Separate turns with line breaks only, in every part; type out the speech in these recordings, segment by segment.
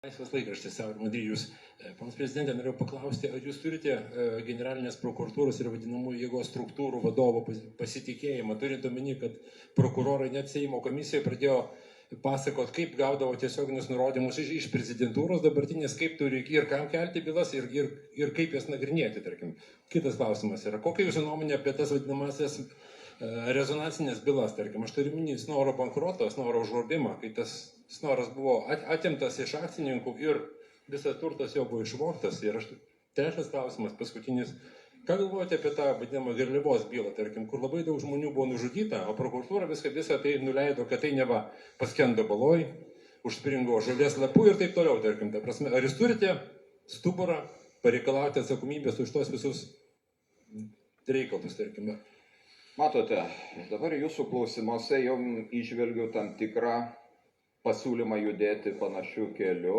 Laisvas laikraštis, Aurimai Dryžius. Ponas prezidentė, norėjau paklausti, ar jūs turite generalinės prokuratūros ir vadinamų jėgos struktūrų vadovo pasitikėjimą, turint omeny, kad prokurorai net Seimo komisijoje pradėjo pasakot, kaip gaudavo tiesioginius nurodymus iš prezidentūros dabartinės, kaip turi ir kam kelti bylas ir kaip jas nagrinėti, tarkim. Kitas klausimas yra, kokia jūsų nuomonė apie tas vadinamasias rezonansinės bylas, tarkim, aš turiu minį Snoro bankroto, Snoro užgrobimą, kai tas Snoras buvo atimtas iš akcininkų ir visas turtas jo buvo išvogtas. Ir trečias klausimas, paskutinis, ką galvojate apie tą vadinamą Garliavos bylą, tarkim, kur labai daug žmonių buvo nužudyta, o prokuratūra visą tai nuleido, kad tai neva paskendo baloj, užspringo žolės lapų ir taip toliau, tarkim, ta prasme, ar jūs turite stuburą pareikalauti atsakomybės už tos visus reikalus, tarkim?
Matote, dabar jūsų klausimuose jau įžvelgiu tam tikrą pasiūlymą judėti panašių kelių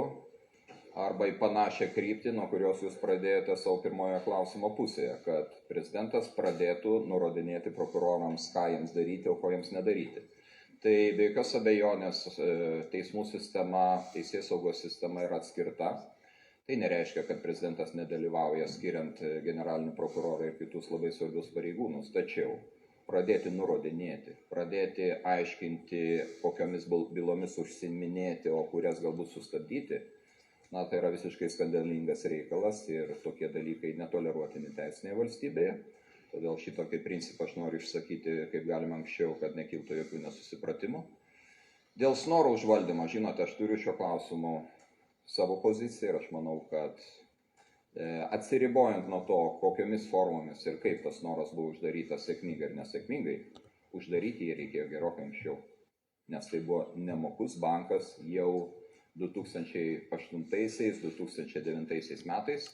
arba į panašią kryptį, nuo kurios jūs pradėjote savo pirmojo klausimo pusėje, kad prezidentas pradėtų nurodinėti prokurorams, ką jiems daryti, o ko jiems nedaryti. Tai be jokios abejonės teismų sistema, teisėsaugos sistema yra atskirta. Tai nereiškia, kad prezidentas nedalyvauja skiriant generalinį prokurorą ir kitus labai svarbius pareigūnus, tačiau pradėti nurodinėti, pradėti aiškinti, kokiomis bylomis užsiiminėti, o kurias galbūt sustabdyti, tai yra visiškai skandalingas reikalas ir tokie dalykai netoleruotini teisinėje valstybėje. Todėl šitokį principą aš noriu išsakyti kaip galima anksčiau, kad nekiltų jokių nesusipratimų. Dėl Snoro užvaldymo, žinote, aš turiu šio klausimu savo poziciją ir aš manau, kad atsiribojant nuo to, kokiomis formomis ir kaip tas Snoras buvo uždarytas sėkmingai ir nesėkmingai, uždaryti jį reikėjo gerokai anksčiau, nes tai buvo nemokus bankas jau 2008-2009 metais.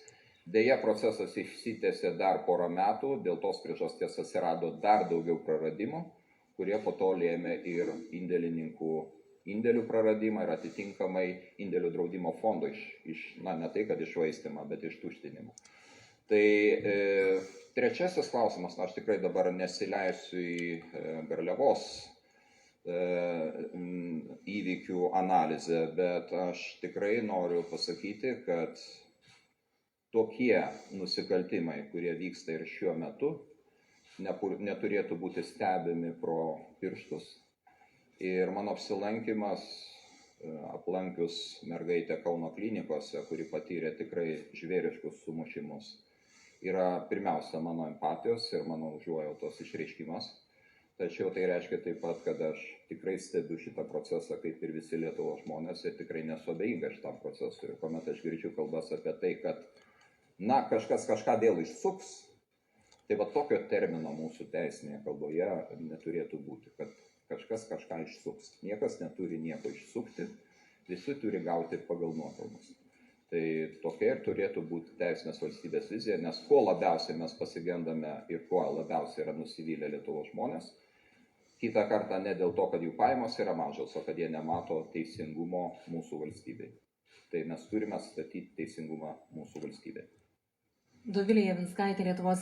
Deja, procesas išsitęsė dar porą metų, dėl tos priežasties atsirado dar daugiau praradimų, kurie po to lėmė ir indėlininkų indėlių praradimą ir atitinkamai indėlių draudimo fondo ne tai, kad iššvaistymą, bet ištuštinimą. Tai trečiasis klausimas, aš tikrai dabar nesileisiu į Garliavos įvykių analizę, bet aš tikrai noriu pasakyti, kad tokie nusikaltimai, kurie vyksta ir šiuo metu, neturėtų būti stebimi pro pirštus. Ir mano apsilankimas, aplankius mergaitę Kauno klinikose, kuri patyrė tikrai žvėriškus sumušimus, yra pirmiausia mano empatijos ir mano užuojautos išreiškimas. Tačiau tai reiškia taip pat, kad aš tikrai stebiu šitą procesą, kaip ir visi Lietuvos žmonės, ir tikrai nesu abejingas šitam procesui. Ir kuomet aš girdžiu kalbas apie tai, kad kažkas kažką vėl išsuks, tai va tokio termino mūsų teisinėje kalboje neturėtų būti, kad kažkas kažką išsuks. Niekas neturi nieko išsukti, visi turi gauti pagal nuopelnus. Tai tokia ir turėtų būti teisinės valstybės vizija, nes ko labiausiai mes pasigendame ir ko labiausiai yra nusivylę Lietuvos žmonės, kitą kartą ne dėl to, kad jų pajamos yra mažos, o kad jie nemato teisingumo mūsų valstybėje. Tai mes turime statyti teisingumą mūsų valstybėje.
Dovilė Javinskaitė, Lietuvos